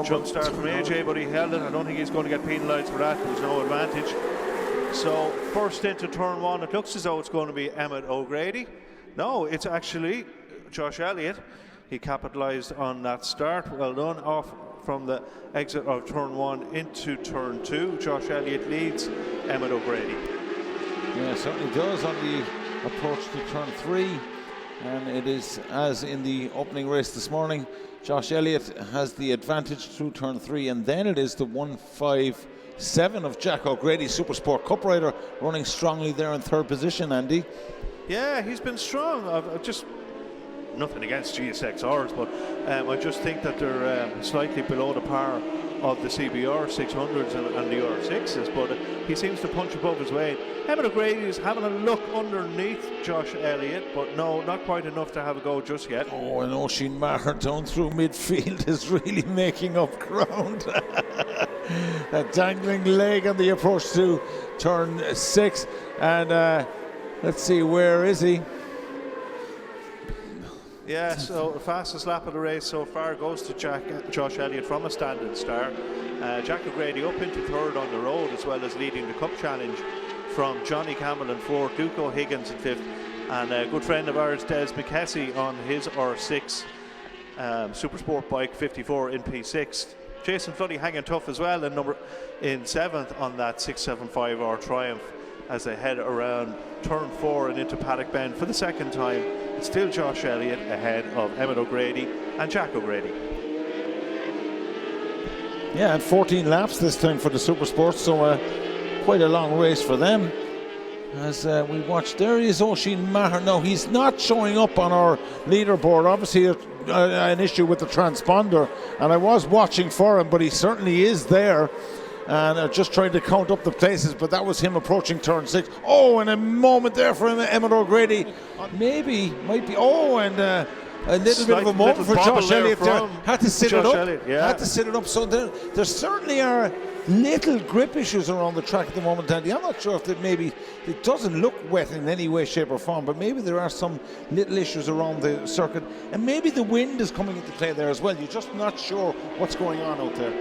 jump start from AJ, but he held it. I don't think he's going to get penalised for that. There's no advantage. So first into turn one, it looks as though it's going to be Emmett O'Grady. No, it's actually Josh Elliott. He capitalised on that start. Well done. Off from the exit of turn one into turn two. Josh Elliott leads Emmett O'Grady. Yeah, certainly does on the approach to turn three. And it is as in the opening race this morning. Josh Elliott has the advantage through turn three, and then it is the 157 of Jack O'Grady, Supersport Cup rider, running strongly there in third position, Andy. Yeah, he's been strong. I've just nothing against GSXRs, but I just think that they're slightly below the par of the CBR 600s and the R6s, but he seems to punch above his weight. Emmett O'Grady is having a look underneath Josh Elliott, but no, not quite enough to have a go just yet. Oh, and Oisin Maher down through midfield is really making up ground. That dangling leg on the approach to turn six, and let's see, where is he? Yeah, so the fastest lap of the race so far goes to Josh Elliott from a standing start. Jack O'Grady up into third on the road, as well as leading the Cup Challenge from Johnny Campbell in fourth, Duke O'Higgins in fifth, and a good friend of ours, Des McKessie, on his R6 Supersport bike 54 in P6. Jason Floody hanging tough as well in seventh on that 675R Triumph as they head around turn four and into Paddock Bend for the second time. It's still Josh Elliott ahead of Emmett O'Grady and Jack O'Grady. Yeah, and 14 laps this time for the Supersport, so quite a long race for them. As we watch, there is Oisin Maher. No, he's not showing up on our leaderboard. Obviously an issue with the transponder, and I was watching for him, but he certainly is there. And just trying to count up the places, but that was him approaching turn six. Oh, and a moment there for Emmett O'Grady. Might be. Oh, and a little bit of a moment for Josh Elliott there. Had to sit it up. Had to sit it up. So there certainly are little grip issues around the track at the moment, Andy. I'm not sure if it doesn't look wet in any way, shape or form, but maybe there are some little issues around the circuit, and maybe the wind is coming into play there as well. You're just not sure what's going on out there.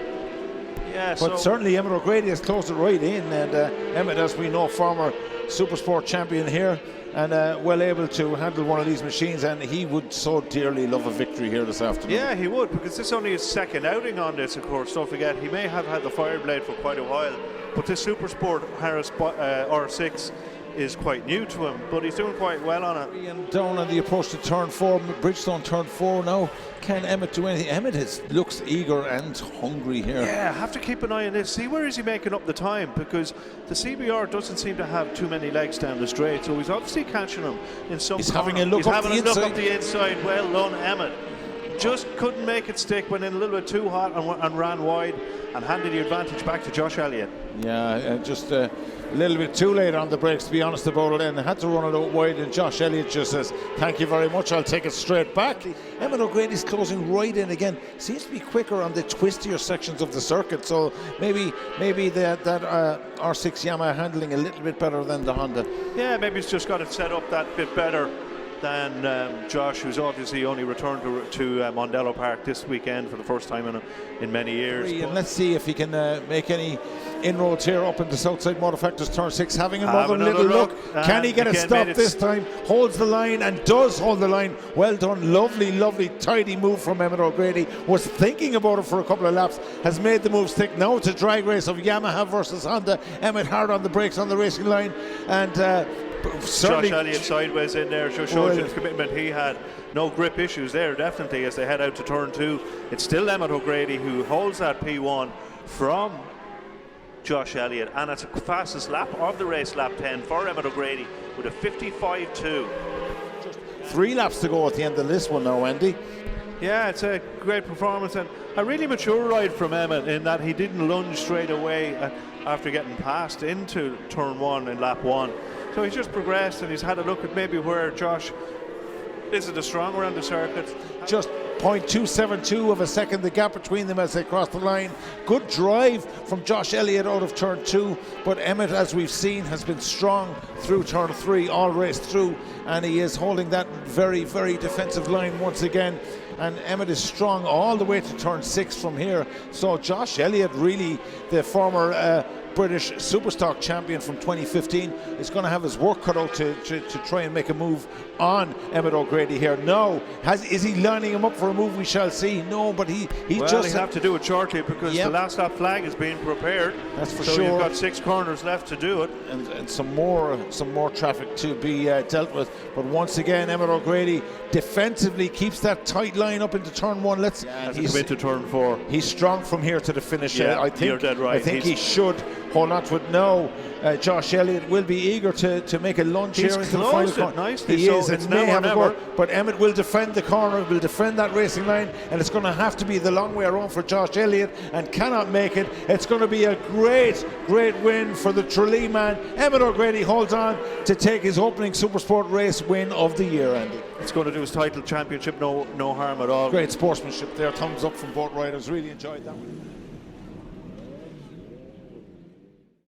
Yeah, but certainly Emmett O'Grady has closed it right in, and Emmet, as we know, former Supersport champion here, and well able to handle one of these machines, and he would so dearly love a victory here this afternoon. Yeah, he would, because this is only his second outing on this, of course. Don't forget, he may have had the Fireblade for quite a while, but this Supersport Harris R6 is quite new to him, but he's doing quite well on it. And down on the approach to turn four, Bridgestone turn four now. Can Emmet do anything? Emmet looks eager and hungry here. Yeah, have to keep an eye on this. See, where is he making up the time? Because the CBR doesn't seem to have too many legs down the straight, so he's obviously catching them in some He's corner. having a look up the inside. Well done, Emmet. Just couldn't make it stick, went in a little bit too hot and ran wide, and handed the advantage back to Josh Elliott. Yeah, just a little bit too late on the brakes, to be honest about it, and had to run it out wide, and Josh Elliott just says, thank you very much, I'll take it straight back. Emmett O'Grady's closing right in again. Seems to be quicker on the twistier sections of the circuit, so maybe that R6 Yamaha handling a little bit better than the Honda. Yeah, maybe he's just got it set up that bit better than Josh, who's obviously only returned to Mondello Park this weekend for the first time in many years. And let's see if he can make any inroads here up into Southside Motor Factors turn six, having another little look. Can he get a stop this time? Holds the line and does hold the line. Well done, lovely tidy move from Emmett O'Grady. Was thinking about it for a couple of laps, has made the move stick. Now it's a drag race of Yamaha versus Honda. Emmet hard on the brakes on the racing line, and Josh Elliott sideways in there, just shows you the commitment he had. No grip issues there, definitely, as they head out to turn two. It's still Emmett O'Grady who holds that P1 from Josh Elliott, and it's the fastest lap of the race, lap 10 for Emmett O'Grady with a 55.2. 3 laps to go at the end of this one now, Andy. Yeah, it's a great performance and a really mature ride from Emmet, in that he didn't lunge straight away after getting passed into turn one in lap 1. So he's just progressed, and he's had a look at maybe where Josh isn't as strong around the circuit. Just 0.272 of a second the gap between them as they cross the line. Good drive from Josh Elliott out of turn 2, but Emmet, as we've seen, has been strong through turn 3 all race through, and he is holding that very defensive line once again. and Emmet is strong all the way to turn 6 from here. So Josh Elliott, really the former British Superstock champion from 2015, is going to have his work cut out to try and make a move on Emmett O'Grady here. No, is he lining him up for a move? We shall see. No, but he'll have to do it shortly, because the last lap flag is being prepared. That's for so sure. You've got 6 corners left to do it, and some more traffic to be dealt with. But once again, Emmett O'Grady defensively keeps that tight line up into turn 1. He's into turn 4. He's strong from here to the finish. Yeah, you're dead right. I think he should hold on to it now. Josh Elliott will be eager to make a lunge here into the final corner. Nicely. He is, it's and may have a never. go, but Emmet will defend the corner, will defend that racing line, and it's going to have to be the long way around for Josh Elliott, and cannot make it. It's going to be a great win for the Tralee man. Emmett O'Grady holds on to take his opening Supersport race win of the year, Andy. It's going to do his title championship no harm at all. Great sportsmanship there. Thumbs up from both riders. Really enjoyed that one.